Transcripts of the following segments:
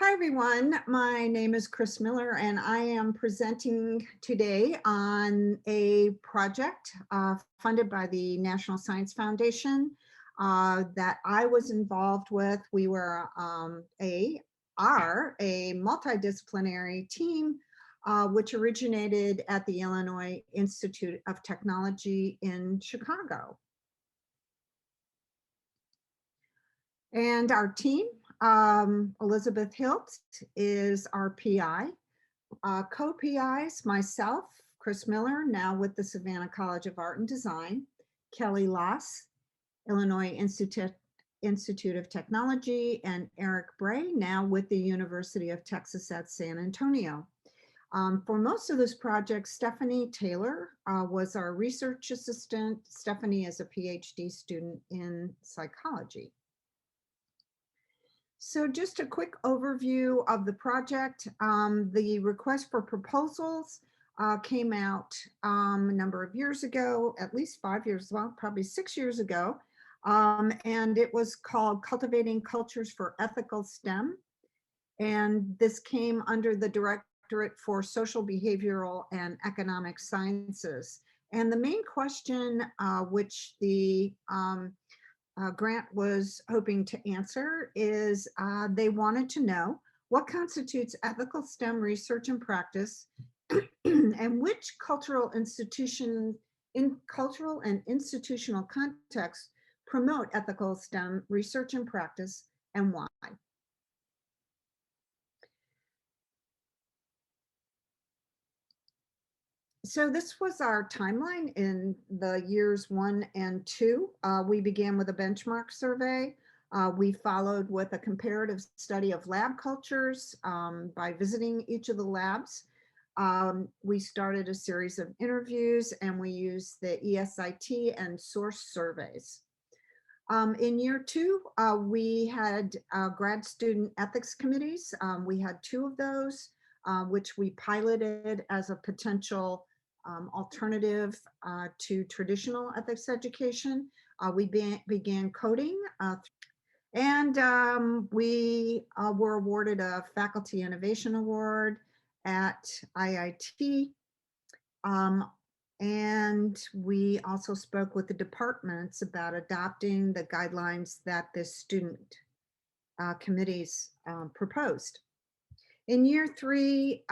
Hi, everyone. My name is Chris Miller, and I am presenting today on a project funded by the National Science Foundation that I was involved with. We were a multidisciplinary team which originated at the Illinois Institute of Technology in Chicago. And our team, Elisabeth Hildt is our PI. Co-PIs, myself, Chris Miller, now with the Savannah College of Art and Design, Kelly Laas, Illinois Institute of Technology, and Eric Brey, now with the University of Texas at San Antonio. For most of this project, Stephanie Taylor was our research assistant. Stephanie is a PhD student in psychology. So just a quick overview of the project. The request for proposals came out a number of years ago, at least 5 years, well, probably 6 years ago. And it was called Cultivating Cultures for Ethical STEM. And this came under the Directorate for Social, Behavioral, and Economic Sciences. And the main question which the grant was hoping to answer is they wanted to know what constitutes ethical STEM research and practice and which cultural and institutional contexts promote ethical STEM research and practice and why. So this was our timeline in the years 1 and 2. We began with a benchmark survey. We followed with a comparative study of lab cultures by visiting each of the labs. We started a series of interviews and we used the ESIT and source surveys. In year 2, we had grad student ethics committees. We had 2 of those, which we piloted as a potential alternative to traditional ethics education. We began coding and we were awarded a Faculty Innovation Award at IIT. And we also spoke with the departments about adopting the guidelines that the student committees proposed. In year 3,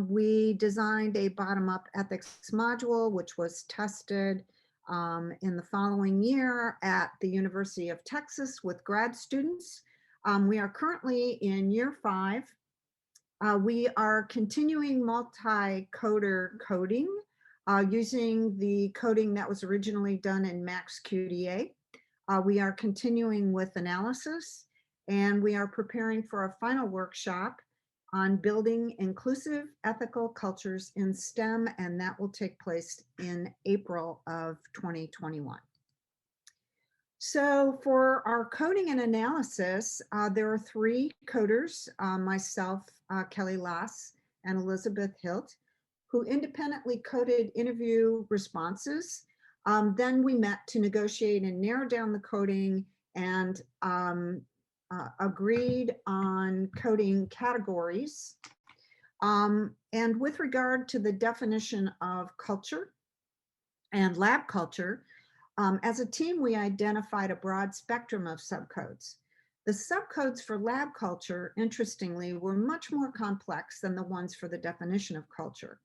we designed a bottom-up ethics module, which was tested in the following year at the University of Texas with grad students. We are currently in year 5. We are continuing multi-coder coding using the coding that was originally done in MaxQDA. We are continuing with analysis, and we are preparing for a final workshop on building inclusive ethical cultures in STEM, and that will take place in April of 2021. So for our coding and analysis, there are 3 coders, myself, Kelly Laas, and Elisabeth Hildt, who independently coded interview responses. Then we met to negotiate and narrow down the coding and agreed on coding categories. And with regard to the definition of culture and lab culture, as a team, we identified a broad spectrum of subcodes. The subcodes for lab culture, interestingly, were much more complex than the ones for the definition of culture.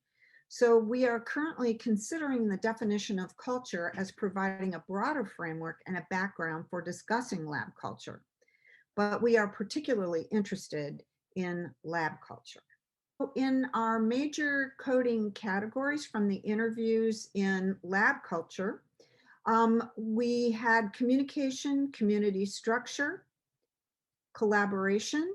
So we are currently considering the definition of culture as providing a broader framework and a background for discussing lab culture. But we are particularly interested in lab culture. In our major coding categories from the interviews in lab culture, we had communication, community structure, collaboration,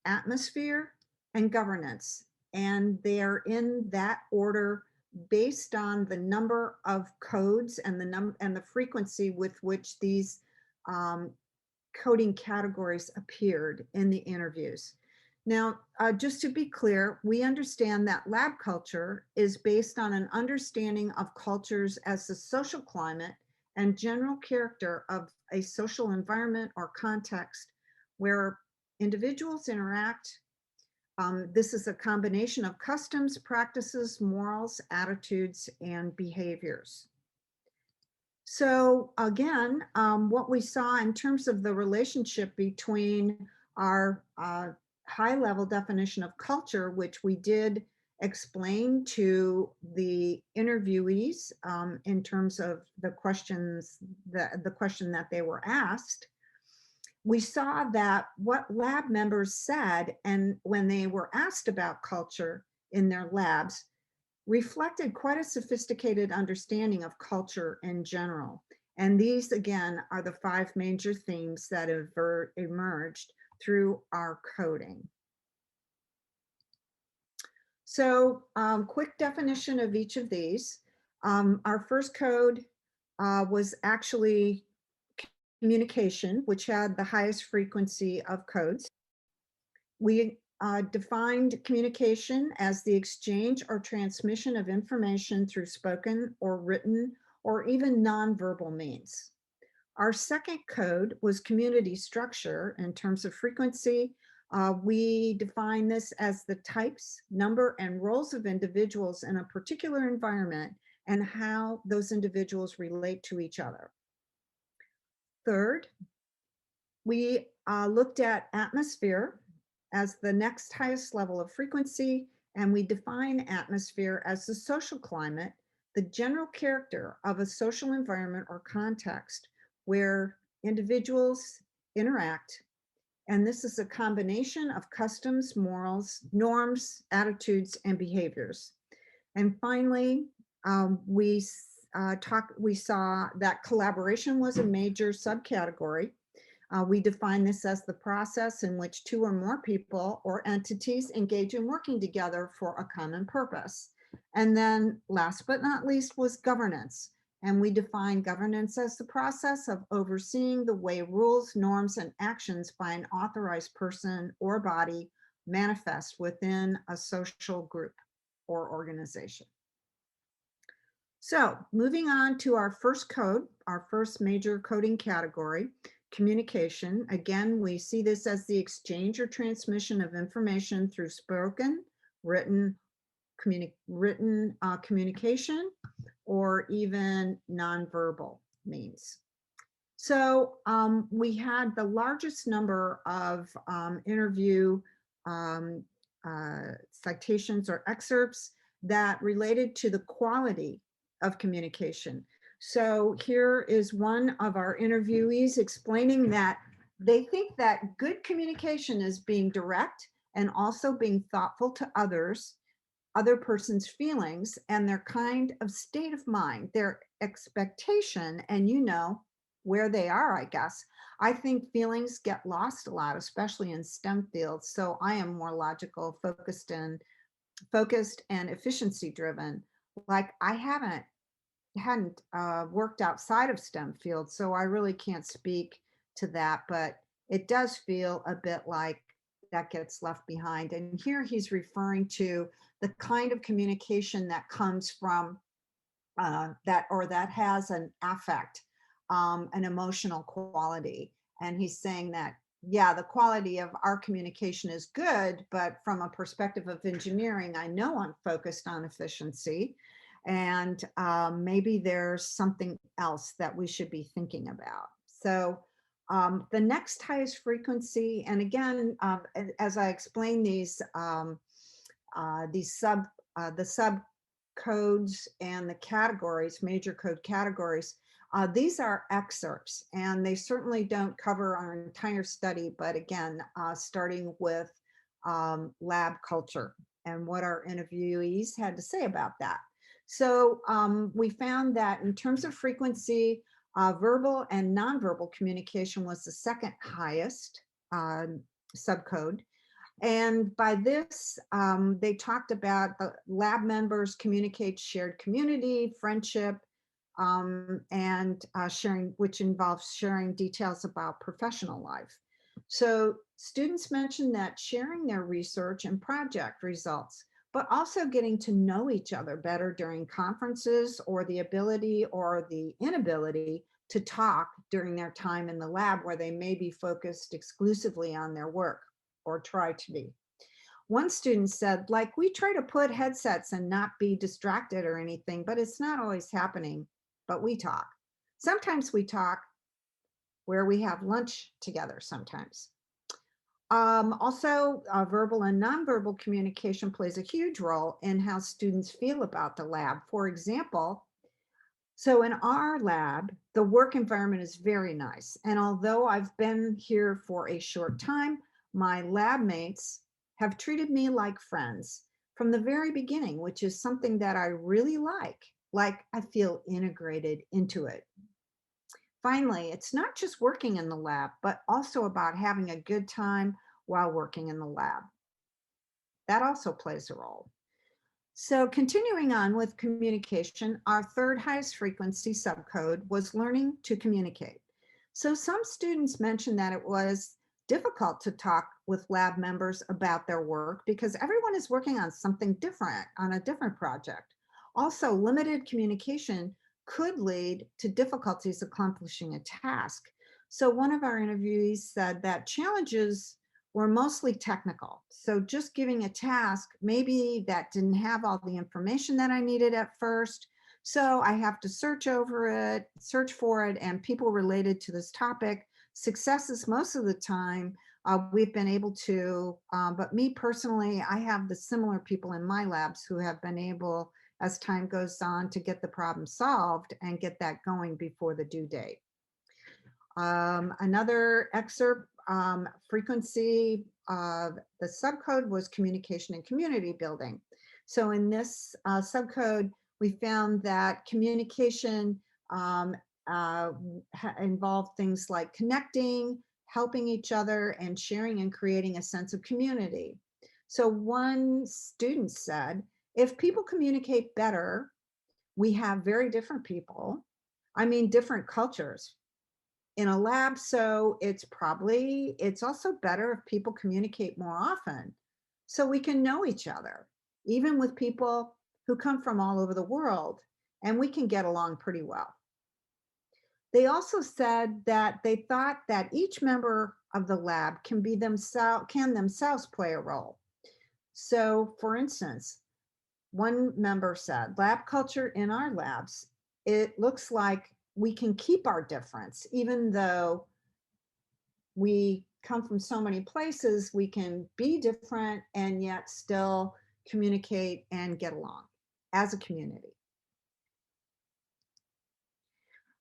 atmosphere, and governance. And they're in that order based on the number of codes and the frequency with which these coding categories appeared in the interviews. Now, just to be clear, we understand that lab culture is based on an understanding of cultures as the social climate and general character of a social environment or context where individuals interact. This is a combination of customs, practices, morals, attitudes, and behaviors. So again, what we saw in terms of the relationship between our high-level definition of culture, which we did explain to the interviewees in terms of the questions, the question that they were asked, we saw that what lab members said, and when they were asked about culture in their labs, reflected quite a sophisticated understanding of culture in general. And these, again, are the 5 major themes that have emerged through our coding. So quick definition of each of these. Our first code was actually communication, which had the highest frequency of codes. We defined communication as the exchange or transmission of information through spoken or written or even nonverbal means. Our second code was community structure in terms of frequency. We define this as the types, number, and roles of individuals in a particular environment and how those individuals relate to each other. Third, we looked at atmosphere as the next highest level of frequency, and we define atmosphere as the social climate, the general character of a social environment or context where individuals interact. And this is a combination of customs, morals, norms, attitudes, and behaviors. And finally, we saw that collaboration was a major subcategory. We define this as the process in which 2 or more people or entities engage in working together for a common purpose. And then last but not least was governance. And we define governance as the process of overseeing the way rules, norms, and actions by an authorized person or body manifest within a social group or organization. So moving on to our first code, our first major coding category, communication. Again, we see this as the exchange or transmission of information through spoken, written communication, or even nonverbal means. So we had the largest number of interview citations or excerpts that related to the quality of communication. So here is one of our interviewees explaining that they think that good communication is being direct and also being thoughtful to others, other person's feelings and their kind of state of mind, their expectation, and you know where they are, I guess. I think feelings get lost a lot, especially in STEM fields. So I am more logical, focused and efficiency driven. Like I hadn't worked outside of STEM fields, so I really can't speak to that, but it does feel a bit like that gets left behind. And here he's referring to the kind of communication that comes from that has an affect, an emotional quality. And he's saying that, yeah, the quality of our communication is good, but from a perspective of engineering, I know I'm focused on efficiency. And maybe there's something else that we should be thinking about. So the next highest frequency, and again, as I explain these sub codes and the categories, major code categories, these are excerpts, and they certainly don't cover our entire study, but again, starting with lab culture and what our interviewees had to say about that. So we found that in terms of frequency, verbal and nonverbal communication was the second highest subcode. And by this, they talked about the lab members communicate shared community, friendship, and sharing, which involves sharing details about professional life. So students mentioned that sharing their research and project results, but also getting to know each other better during conferences, or the ability or the inability to talk during their time in the lab where they may be focused exclusively on their work. or try to be. One student said, like, we try to put headsets and not be distracted or anything, but it's not always happening, but we talk. Sometimes we talk where we have lunch together sometimes. Also, verbal and nonverbal communication plays a huge role in how students feel about the lab. For example, so in our lab, the work environment is very nice. And although I've been here for a short time, my lab mates have treated me like friends from the very beginning, which is something that I really like. Like I feel integrated into it. Finally, it's not just working in the lab, but also about having a good time while working in the lab. That also plays a role. So continuing on with communication, our third highest frequency subcode was learning to communicate. So some students mentioned that it was difficult to talk with lab members about their work because everyone is working on something different, on a different project. Also, limited communication could lead to difficulties accomplishing a task. So one of our interviewees said that challenges were mostly technical. So just giving a task, maybe that didn't have all the information that I needed at first. So I have to search for it, and people related to this topic. Successes most of the time, we've been able to, but me personally, I have the similar people in my labs who have been able, as time goes on, to get the problem solved and get that going before the due date. Another excerpt, frequency of the subcode was communication and community building. So in this subcode, we found that communication involved things like connecting, helping each other, and sharing and creating a sense of community. So one student said, if people communicate better, we have very different people. I mean, different cultures in a lab. So it's also better if people communicate more often so we can know each other, even with people who come from all over the world, and we can get along pretty well. They also said that they thought that each member of the lab can themselves play a role. So for instance, one member said, lab culture in our labs, it looks like we can keep our difference, even though we come from so many places, we can be different and yet still communicate and get along as a community.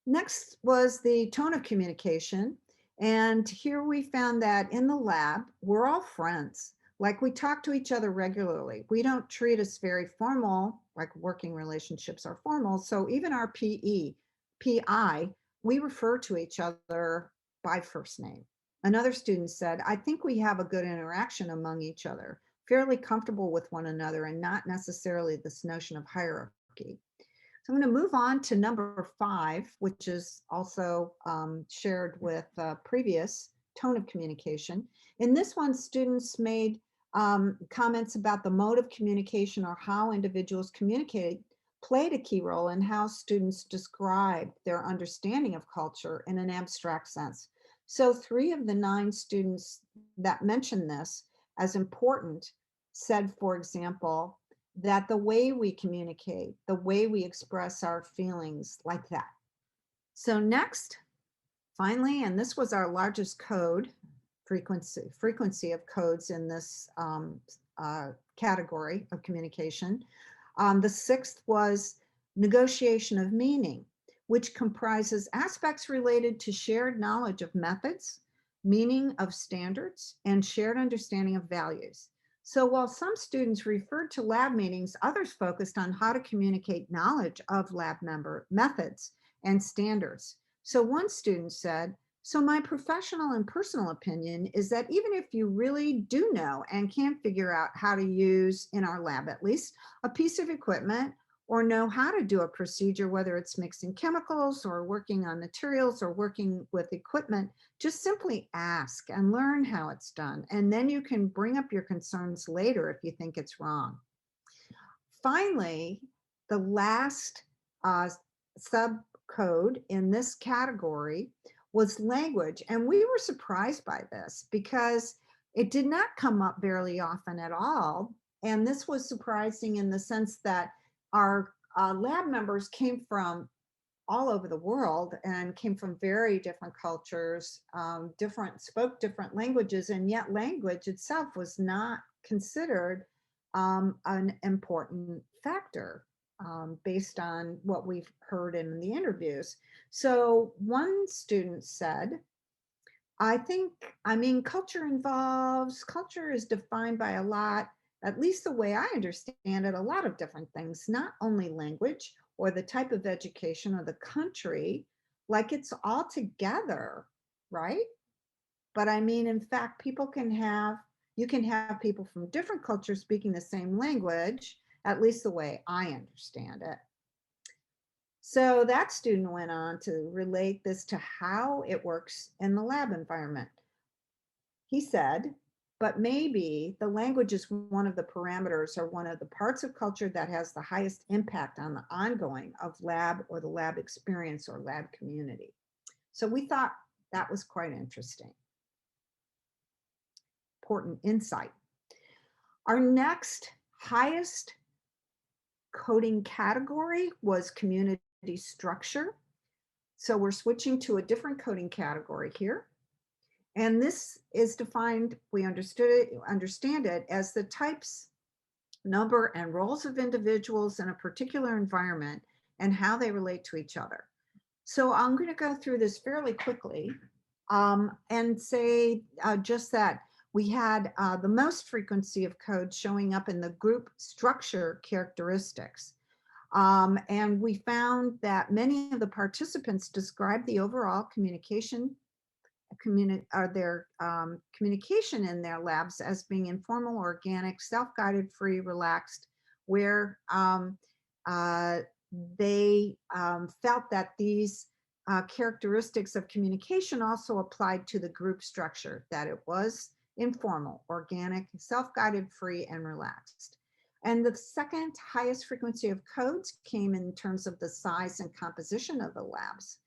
Next was the tone of communication. And here we found that in the lab, we're all friends. Like we talk to each other regularly. We don't treat us very formal, like working relationships are formal. So even our PI, we refer to each other by first name. Another student said, I think we have a good interaction among each other, fairly comfortable with one another and not necessarily this notion of hierarchy. So I'm going to move on to number 5, which is also shared with previous tone of communication. In this one, students made comments about the mode of communication or how individuals communicate played a key role in how students describe their understanding of culture in an abstract sense. So 3 of the 9 students that mentioned this as important said, for example, that the way we communicate, the way we express our feelings, like that. So next, finally, and this was our largest code, frequency of codes in this category of communication. The 6th was negotiation of meaning, which comprises aspects related to shared knowledge of methods, meaning of standards, and shared understanding of values. So while some students referred to lab meetings, others focused on how to communicate knowledge of lab member methods and standards. So one student said, so my professional and personal opinion is that even if you really do know and can't figure out how to use, in our lab at least, a piece of equipment or know how to do a procedure, whether it's mixing chemicals or working on materials or working with equipment, just simply ask and learn how it's done. And then you can bring up your concerns later if you think it's wrong. Finally, the last subcode in this category was language. And we were surprised by this because It did not come up very often at all. And this was surprising in the sense that our lab members came from all over the world and came from very different cultures, spoke different languages, and yet language itself was not considered an important factor based on what we've heard in the interviews. So one student said, culture is defined by a lot, at least the way I understand it, a lot of different things, not only language or the type of education or the country, like it's all together, right? But in fact, you can have people from different cultures speaking the same language, at least the way I understand it. So that student went on to relate this to how it works in the lab environment. He said, but maybe the language is one of the parameters or one of the parts of culture that has the highest impact on the ongoing of lab or the lab experience or lab community. So we thought that was quite interesting. Important insight. Our next highest coding category was community structure. So we're switching to a different coding category here. And this is defined, we understand it as the types, number, and roles of individuals in a particular environment and how they relate to each other. So I'm going to go through this fairly quickly and say just that we had the most frequency of code showing up in the group structure characteristics. And we found that many of the participants described the overall communication in their labs as being informal, organic, self-guided, free, relaxed, where they felt that these characteristics of communication also applied to the group structure, that it was informal, organic, self-guided, free, and relaxed. And the second highest frequency of codes came in terms of the size and composition of the labs.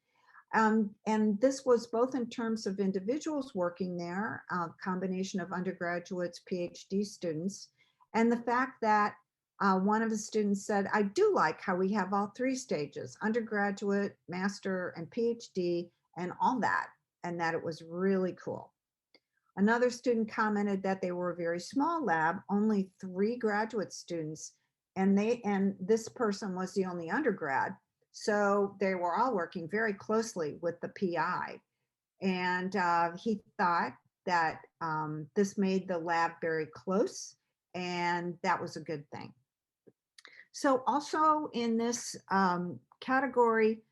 And this was both in terms of individuals working there, a combination of undergraduates, PhD students, and the fact that one of the students said, I do like how we have all three stages, undergraduate, master, and PhD, and all that, and that it was really cool. Another student commented that they were a very small lab, only 3 graduate students, and this person was the only undergrad. So they were all working very closely with the PI. And he thought that this made the lab very close, and that was a good thing. So also in this category,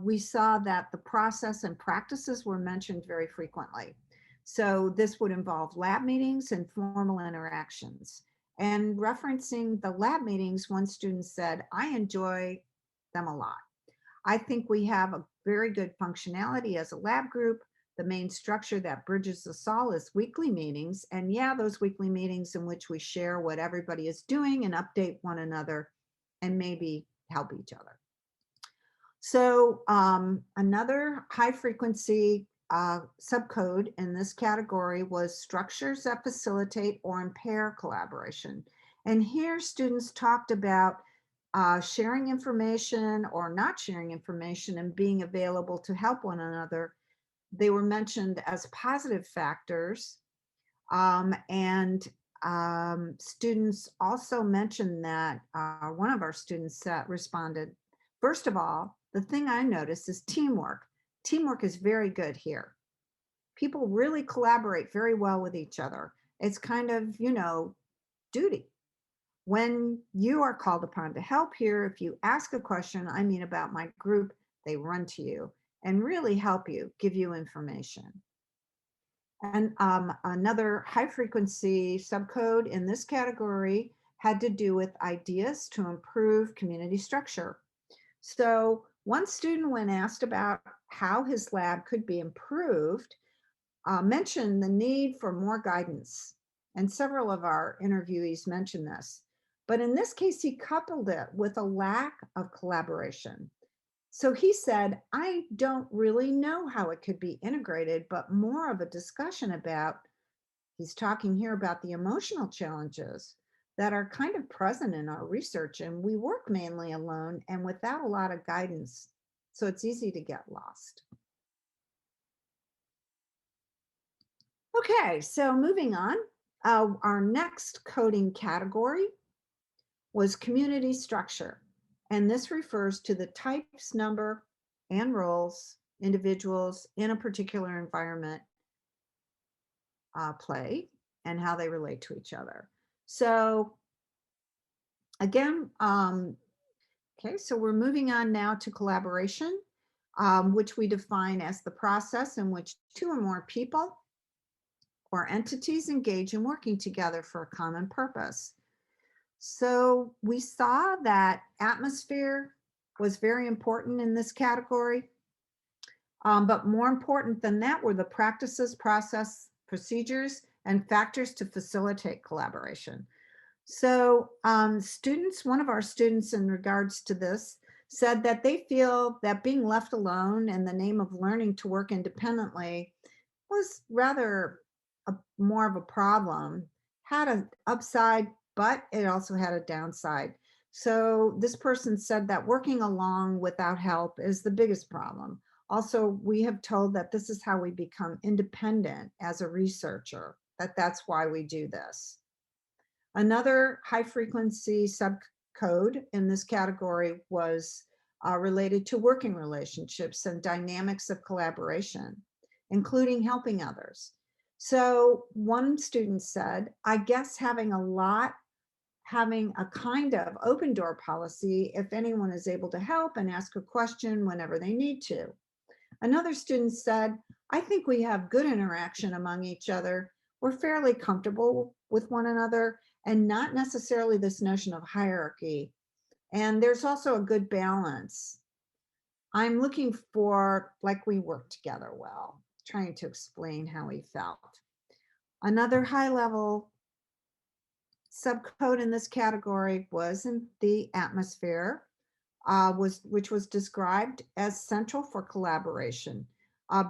we saw that the process and practices were mentioned very frequently. So this would involve lab meetings and formal interactions. And referencing the lab meetings, one student said, I enjoy them a lot. I think we have a very good functionality as a lab group. The main structure that bridges us all is weekly meetings. And yeah, those weekly meetings in which we share what everybody is doing and update one another and maybe help each other. So another high frequency subcode in this category was structures that facilitate or impair collaboration. And here students talked about sharing information or not sharing information and being available to help one another. They were mentioned as positive factors. Students also mentioned that one of our students responded, first of all, the thing I noticed is teamwork. Teamwork is very good here. People really collaborate very well with each other. It's kind of, duty. When you are called upon to help here, if you ask a question, about my group, they run to you and really help you, give you information. And another high frequency subcode in this category had to do with ideas to improve community structure. So one student, when asked about how his lab could be improved, mentioned the need for more guidance. And several of our interviewees mentioned this. But in this case, he coupled it with a lack of collaboration. So he said, I don't really know how it could be integrated, but more of a discussion about he's talking here about the emotional challenges that are kind of present in our research, and we work mainly alone and without a lot of guidance, so it's easy to get lost. Okay, so moving on, our next coding category was community structure, and this refers to the types, number, and roles individuals in a particular environment play and how they relate to each other. So again, okay, so we're moving on now to collaboration, which we define as the process in which two or more people or entities engage in working together for a common purpose. So we saw that atmosphere was very important in this category, but more important than that were the practices, process, procedures, and factors to facilitate collaboration. So students, one of our students in regards to this said that they feel that being left alone in the name of learning to work independently was rather more of a problem, had an upside, but it also had a downside. So this person said that working along without help is the biggest problem. Also, we have told that this is how we become independent as a researcher, that's why we do this. Another high frequency subcode in this category was related to working relationships and dynamics of collaboration, including helping others. So one student said, I guess having a kind of open door policy if anyone is able to help and ask a question whenever they need to. Another student said, I think we have good interaction among each other. We're fairly comfortable with one another and not necessarily this notion of hierarchy. And there's also a good balance. I'm looking for, like, we work together well, trying to explain how he felt. Another high level subcode in this category was in the atmosphere, which was described as central for collaboration.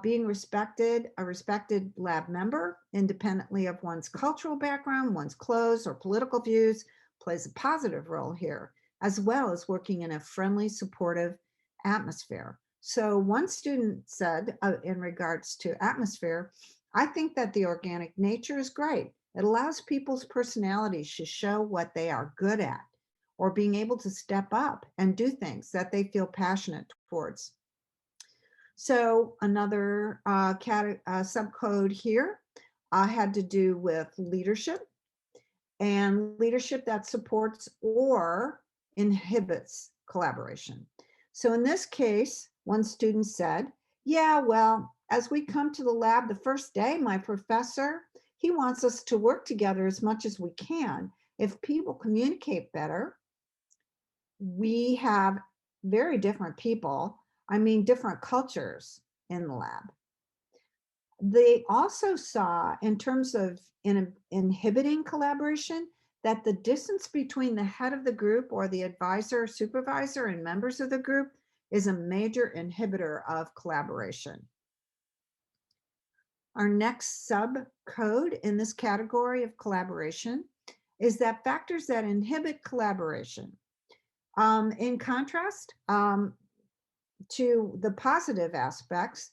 Being a respected lab member, independently of one's cultural background, one's clothes, or political views, plays a positive role here, as well as working in a friendly, supportive atmosphere. So one student said, in regards to atmosphere, I think that the organic nature is great. It allows people's personalities to show what they are good at, or being able to step up and do things that they feel passionate towards. So another subcode here had to do with leadership, and leadership that supports or inhibits collaboration. So in this case, one student said, yeah, well, as we come to the lab the first day, my professor, he wants us to work together as much as we can. If people communicate better, we have very different people, different cultures in the lab. They also saw, in terms of inhibiting collaboration, that the distance between the head of the group or the advisor, supervisor, and members of the group is a major inhibitor of collaboration. Our next subcode in this category of collaboration is that factors that inhibit collaboration. In contrast to the positive aspects,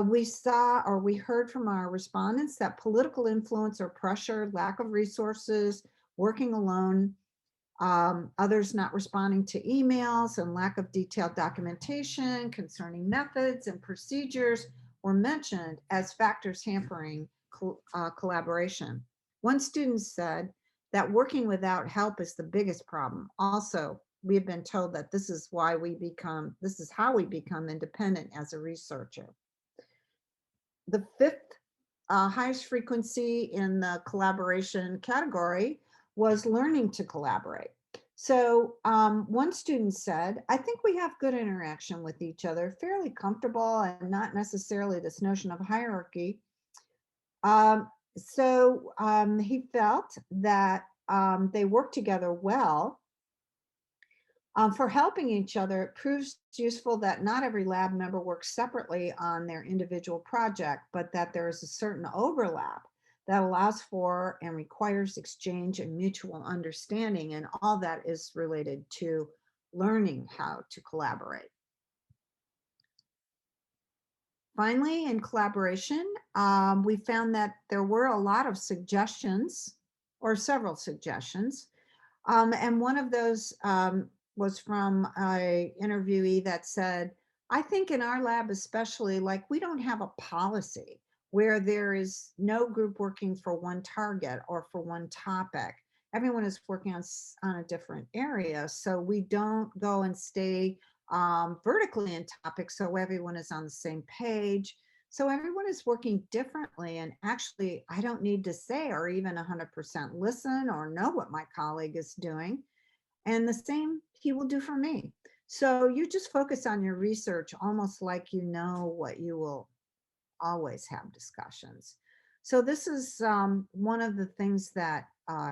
we saw, or we heard from our respondents, that political influence or pressure, lack of resources, working alone, others not responding to emails, and lack of detailed documentation concerning methods and procedures were mentioned as factors hampering collaboration. One student said that working without help is the biggest problem. Also, we have been told that this is how we become independent as a researcher. The fifth highest frequency in the collaboration category was learning to collaborate. So one student said, I think we have good interaction with each other, fairly comfortable, and not necessarily this notion of hierarchy. So he felt that they work together well. For helping each other, it proves useful that not every lab member works separately on their individual project, but that there is a certain overlap that allows for and requires exchange and mutual understanding. And all that is related to learning how to collaborate. Finally, in collaboration, we found that there were a lot of suggestions, or several suggestions. And one of those was from a interviewee that said, I think in our lab especially, like, we don't have a policy where there is no group working for one target or for one topic. Everyone is working on a different area. So we don't go and stay vertically in topics so everyone is on the same page. So everyone is working differently. And actually, I don't need to say or even 100% listen or know what my colleague is doing. And the same he will do for me. So you just focus on your research almost like you know what you will always have discussions. So this is one of the things that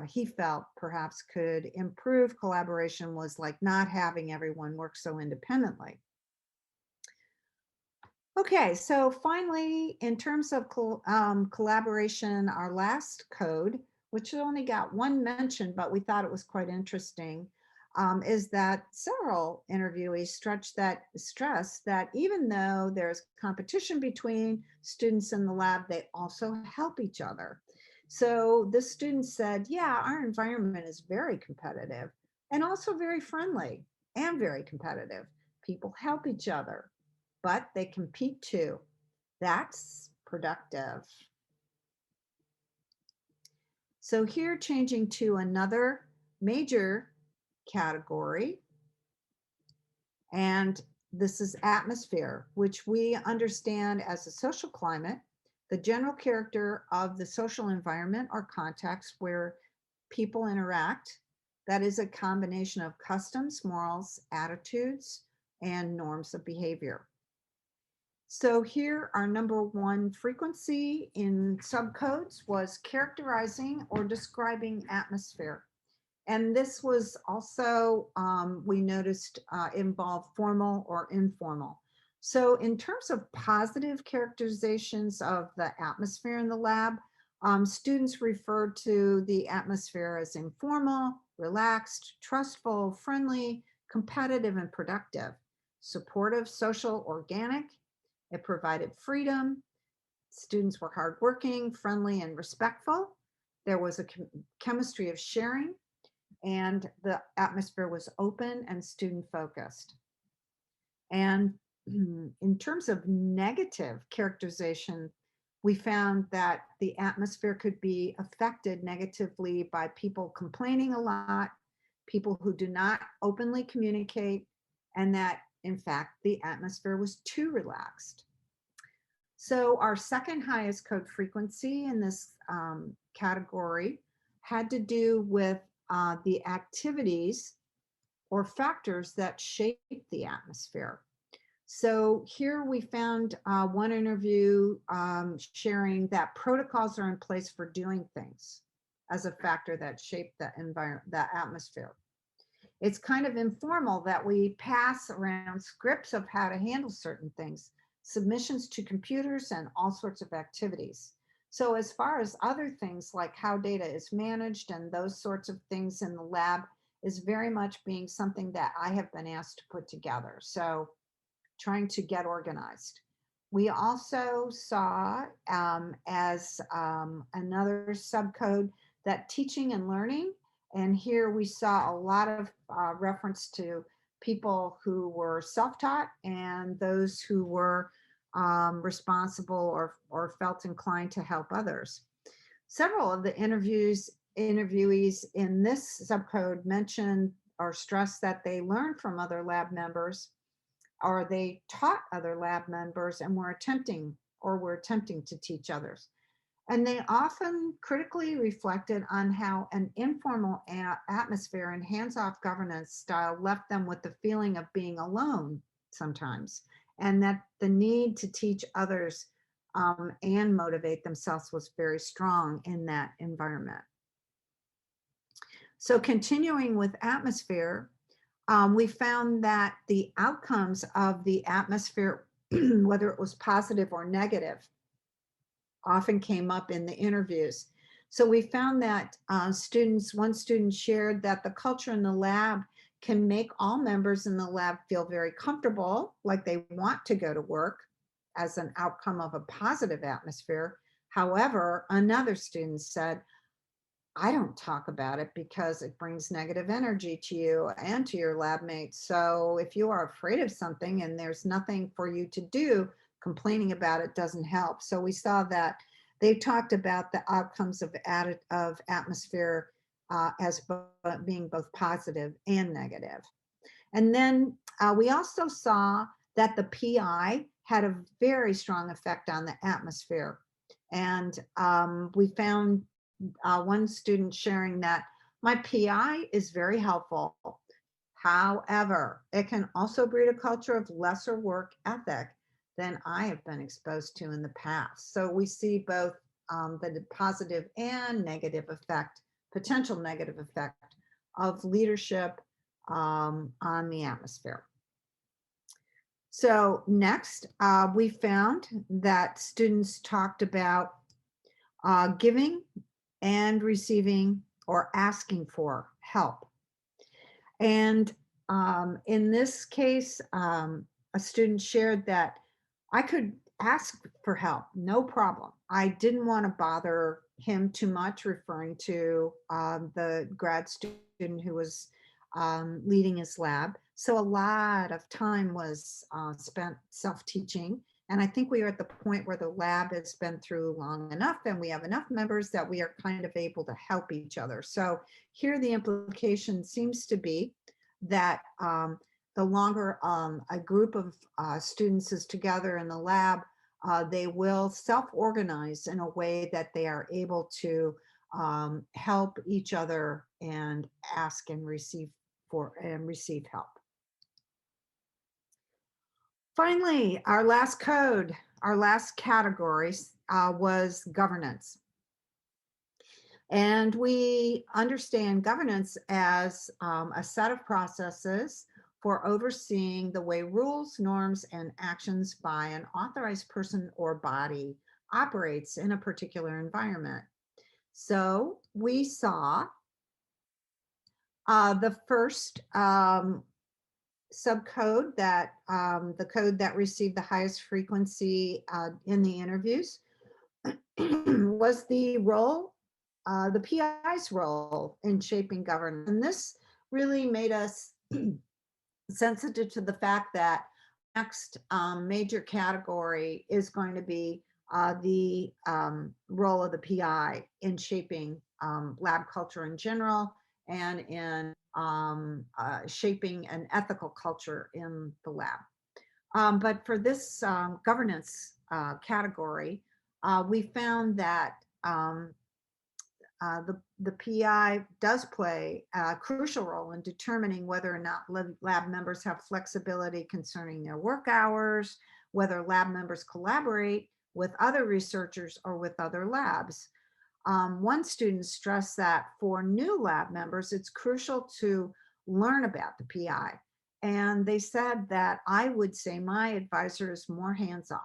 he felt perhaps could improve collaboration, was like not having everyone work so independently. Okay, so finally, in terms of collaboration, our last code, which only got one mention, but we thought it was quite interesting, is that several interviewees stress that even though there's competition between students in the lab, they also help each other. So the student said, yeah, our environment is very competitive and also very friendly and very competitive. People help each other, but they compete too. That's productive. So here, changing to another major category, and this is atmosphere, which we understand as a social climate, the general character of the social environment or context where people interact. That is a combination of customs, morals, attitudes, and norms of behavior. So here, our number one frequency in subcodes was characterizing or describing atmosphere. And this was also, we noticed, involved formal or informal. So in terms of positive characterizations of the atmosphere in the lab, students referred to the atmosphere as informal, relaxed, trustful, friendly, competitive, and productive, supportive, social, organic. It provided freedom. Students were hardworking, friendly, and respectful. There was a chemistry of sharing, and the atmosphere was open and student focused. And in terms of negative characterization, we found that the atmosphere could be affected negatively by people complaining a lot, people who do not openly communicate, and that in fact the atmosphere was too relaxed. So our second highest code frequency in this category had to do with the activities or factors that shape the atmosphere. So here we found one interview sharing that protocols are in place for doing things as a factor that shape the environment, the atmosphere. It's kind of informal that we pass around scripts of how to handle certain things, submissions to computers, and all sorts of activities. So as far as other things like how data is managed and those sorts of things in the lab is very much being something that I have been asked to put together. So trying to get organized. We also saw as another subcode that teaching and learning, and here we saw a lot of reference to people who were self-taught and those who were responsible or felt inclined to help others. Several of the interviewees in this subcode mentioned or stressed that they learned from other lab members, or they taught other lab members and were attempting to teach others. And they often critically reflected on how an informal atmosphere and hands-off governance style left them with the feeling of being alone sometimes, and that the need to teach others and motivate themselves was very strong in that environment. So continuing with atmosphere, we found that the outcomes of the atmosphere, whether it was positive or negative, often came up in the interviews. So we found that one student shared that the culture in the lab can make all members in the lab feel very comfortable, like they want to go to work as an outcome of a positive atmosphere. However, another student said, I don't talk about it because it brings negative energy to you and to your lab mates. So if you are afraid of something and there's nothing for you to do, complaining about it doesn't help. So we saw that they talked about the outcomes of atmosphere as being both positive and negative. And then we also saw that the PI had a very strong effect on the atmosphere. And we found one student sharing that my PI is very helpful. However, it can also breed a culture of lesser work ethic than I have been exposed to in the past. So we see both the positive and negative effect, potential negative effect of leadership on the atmosphere. So next, we found that students talked about giving and receiving or asking for help. And in this case, a student shared that I could ask for help, no problem. I didn't want to bother him too much, referring to the grad student who was leading his lab. So a lot of time was spent self-teaching. And I think we are at the point where the lab has been through long enough and we have enough members that we are kind of able to help each other. So here the implication seems to be that the longer a group of students is together in the lab, they will self-organize in a way that they are able to help each other and ask and receive help. Finally, our last category was governance. And we understand governance as a set of processes for overseeing the way rules, norms, and actions by an authorized person or body operates in a particular environment. So we saw the first subcode that the code that received the highest frequency in the interviews was the role, the PI's role in shaping governance. And this really made us sensitive to the fact that next major category is going to be the role of the PI in shaping lab culture in general and in shaping an ethical culture in the lab. But for this governance category, we found that the PI does play a crucial role in determining whether or not lab members have flexibility concerning their work hours, whether lab members collaborate with other researchers or with other labs. One student stressed that for new lab members, it's crucial to learn about the PI. And they said that I would say my advisor is more hands-off.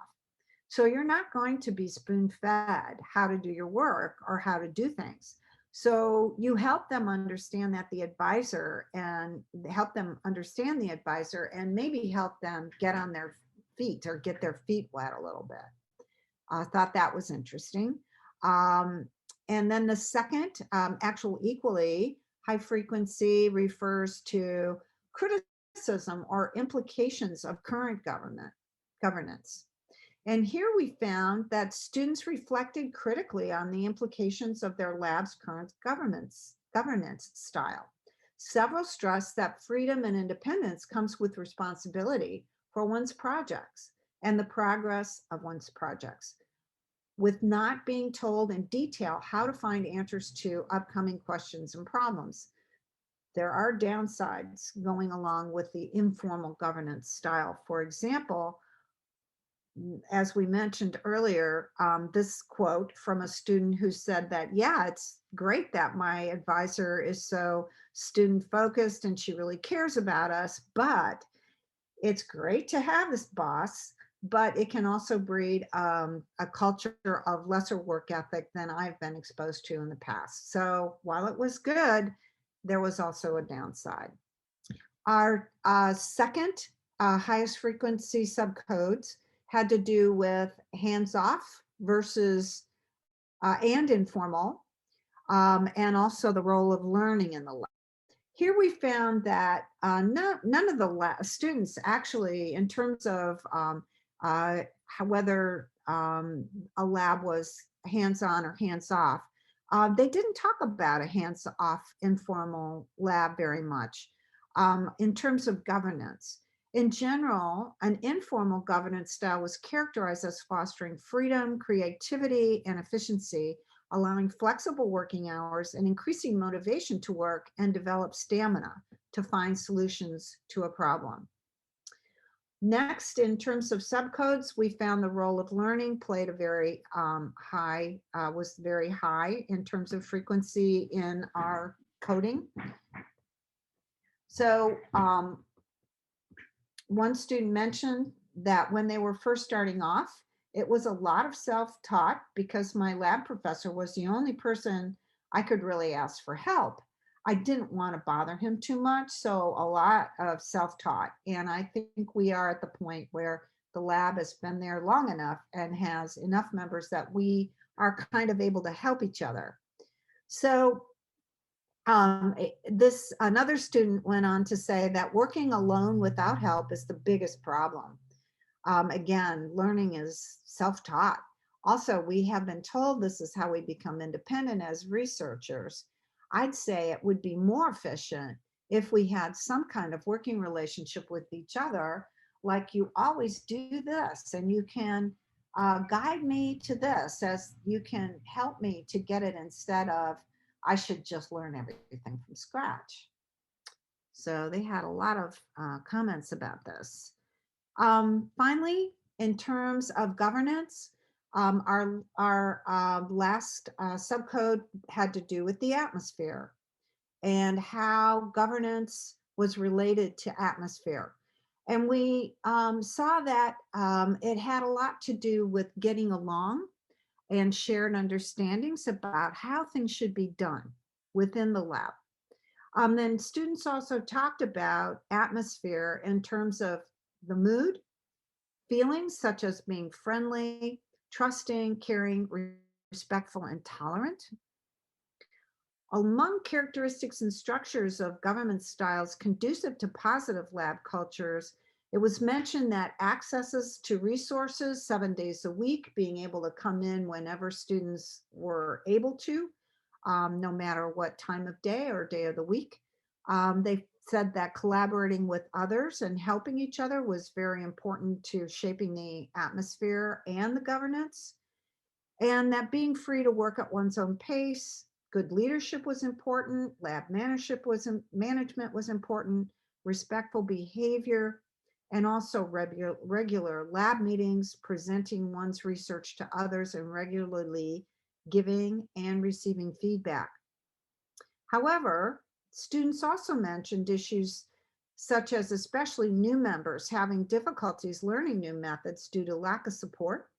So you're not going to be spoon-fed how to do your work or how to do things. So you help them understand that the advisor and help them understand the advisor and maybe help them get on their feet or get their feet wet a little bit. I thought that was interesting. And then the second, actual equally high frequency refers to criticism or implications of current governance. And here we found that students reflected critically on the implications of their lab's current governance style. Several stressed that freedom and independence comes with responsibility for one's projects and the progress of one's projects, with not being told in detail how to find answers to upcoming questions and problems. There are downsides going along with the informal governance style. For example, as we mentioned earlier, this quote from a student who said that, yeah, it's great that my advisor is so student focused and she really cares about us, but it's great to have this boss but it can also breed a culture of lesser work ethic than I've been exposed to in the past. So while it was good, there was also a downside. Our second highest frequency subcodes had to do with hands-off versus and informal, and also the role of learning in the lab. Here we found that none of the students actually, in terms of whether a lab was hands-on or hands-off, they didn't talk about a hands-off informal lab very much. In terms of governance, in general, an informal governance style was characterized as fostering freedom, creativity, and efficiency, allowing flexible working hours and increasing motivation to work and develop stamina to find solutions to a problem. Next, in terms of subcodes, we found the role of learning played a very was very high in terms of frequency in our coding. So one student mentioned that when they were first starting off, it was a lot of self-taught because my lab professor was the only person I could really ask for help. I didn't want to bother him too much, so a lot of self-taught. And I think we are at the point where the lab has been there long enough and has enough members that we are kind of able to help each other. So another student went on to say that working alone without help is the biggest problem. Again, learning is self-taught. Also, we have been told this is how we become independent as researchers. I'd say it would be more efficient if we had some kind of working relationship with each other, like you always do this and you can guide me to this, as you can help me to get it, instead of I should just learn everything from scratch. So they had a lot of comments about this. Finally, in terms of governance, our last subcode had to do with the atmosphere and how governance was related to atmosphere. And we saw that it had a lot to do with getting along and shared understandings about how things should be done within the lab. Then students also talked about atmosphere in terms of the mood, feelings such as being friendly, trusting, caring, respectful, and tolerant. Among characteristics and structures of government styles conducive to positive lab cultures, it was mentioned that accesses to resources 7 days a week, being able to come in whenever students were able to, no matter what time of day or day of the week. They said that collaborating with others and helping each other was very important to shaping the atmosphere and the governance, and that being free to work at one's own pace. Good leadership was important, lab management was important, respectful behavior, and also regular lab meetings, presenting one's research to others, and regularly giving and receiving feedback. However, students also mentioned issues such as especially new members having difficulties learning new methods due to lack of support,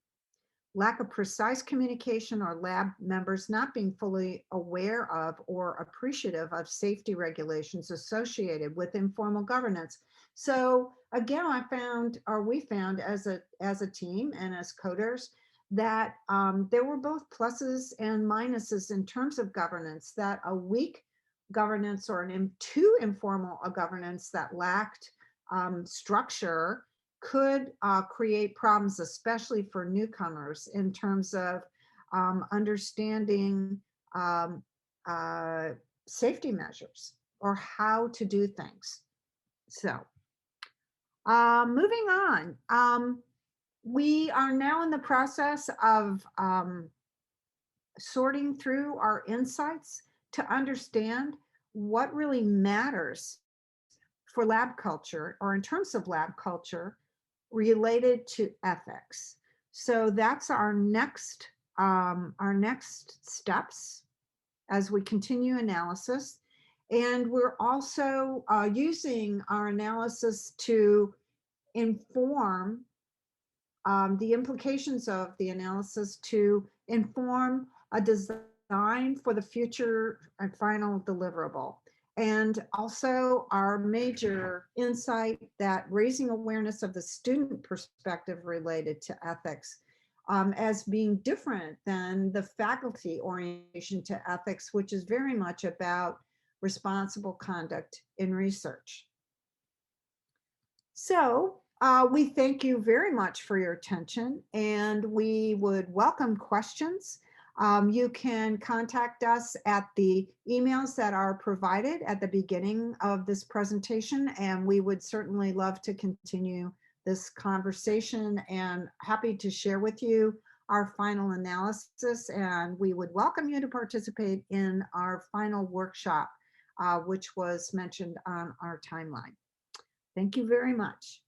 lack of precise communication, or lab members not being fully aware of or appreciative of safety regulations associated with informal governance. So again, we found as a team and as coders that there were both pluses and minuses in terms of governance, that a weak governance or too informal a governance that lacked structure could create problems, especially for newcomers, in terms of understanding safety measures or how to do things. So moving on, we are now in the process of sorting through our insights to understand what really matters for lab culture, or in terms of lab culture, related to ethics. So that's our next steps as we continue analysis. And we're also using our analysis to inform the implications of the analysis to inform a design for the future and final deliverable. And also our major insight that raising awareness of the student perspective related to ethics as being different than the faculty orientation to ethics, which is very much about responsible conduct in research. So we thank you very much for your attention, and we would welcome questions. You can contact us at the emails that are provided at the beginning of this presentation, and we would certainly love to continue this conversation and happy to share with you our final analysis. And we would welcome you to participate in our final workshop, which was mentioned on our timeline. Thank you very much.